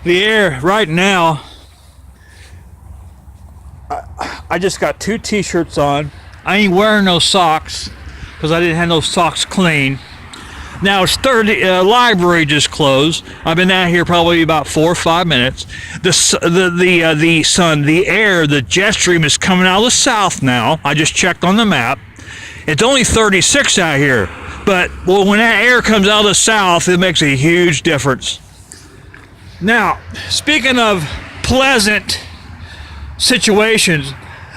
The air right now, I just got 2 t-shirts on. I ain't wearing no socks because I didn't have no socks clean. Now it's 30. Library just closed. I've been out here probably about 4 or 5 minutes. The sun, the air, the jet stream is coming out of the south now. I just checked on the map. It's only 36 out here, but well, when that air comes out of the south, it makes a huge difference. Now, speaking of pleasant situations,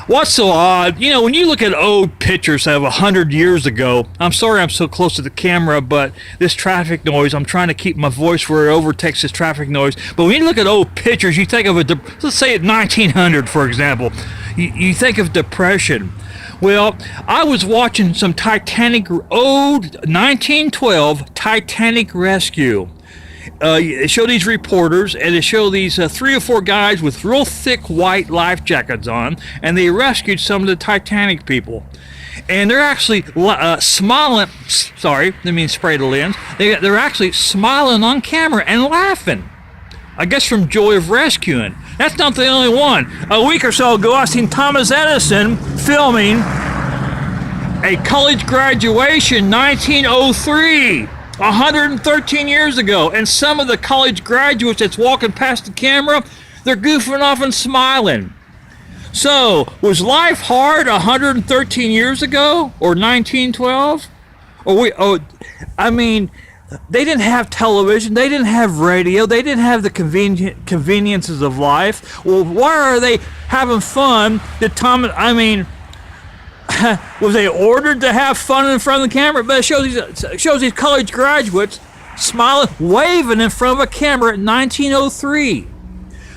what's so odd, you know, when you look at old pictures of 100 years ago, I'm sorry I'm so close to the camera, but this traffic noise, I'm trying to keep my voice where it overtakes this traffic noise, but when you look at old pictures, you think of let's say at 1900, for example, you think of depression. Well, I was watching some old 1912 Titanic rescue. It showed these reporters, and it showed these 3 or 4 guys with real thick white life jackets on, and they rescued some of the Titanic people. And they're actually smiling. Sorry, I mean spray the lens. They're actually smiling on camera and laughing. I guess from joy of rescuing. That's not the only one. A week or so ago, I seen Thomas Edison filming a college graduation, 1903. 113 years ago, and some of the college graduates that's walking past the camera, they're goofing off and smiling. So, was life hard 113 years ago, or 1912? I mean, they didn't have television, they didn't have radio, they didn't have the conveniences of life. Well, why are they having fun? Was they ordered to have fun in front of the camera? But it shows these college graduates smiling, waving in front of a camera in 1903.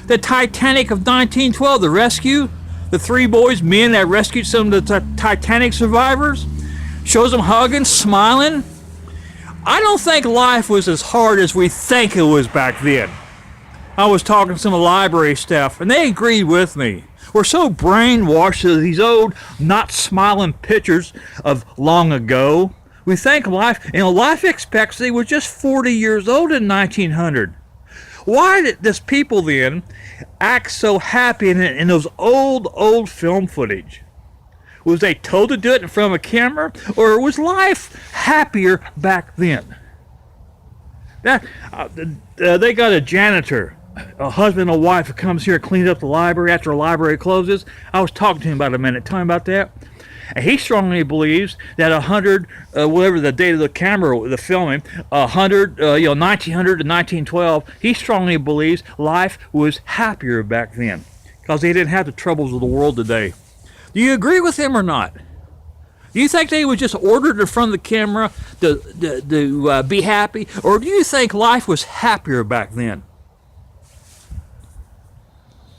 The Titanic of 1912, the rescue, the 3 boys, men that rescued some of the Titanic survivors, shows them hugging, smiling. I don't think life was as hard as we think it was back then. I was talking to some library staff, and they agreed with me. We're so brainwashed to these old, not smiling pictures of long ago. We think life expectancy was just 40 years old in 1900. Why did this people then act so happy in those old film footage? Was they told to do it in front of a camera, or was life happier back then? They got a janitor, a husband and a wife who comes here and cleans up the library after the library closes. I was talking to him about a minute, telling him about that. And he strongly believes that 100, whatever the date of the camera, the filming, 1900 to 1912, he strongly believes life was happier back then because they didn't have the troubles of the world today. Do you agree with him or not? Do you think they were just ordered in front of the camera to be happy? Or do you think life was happier back then?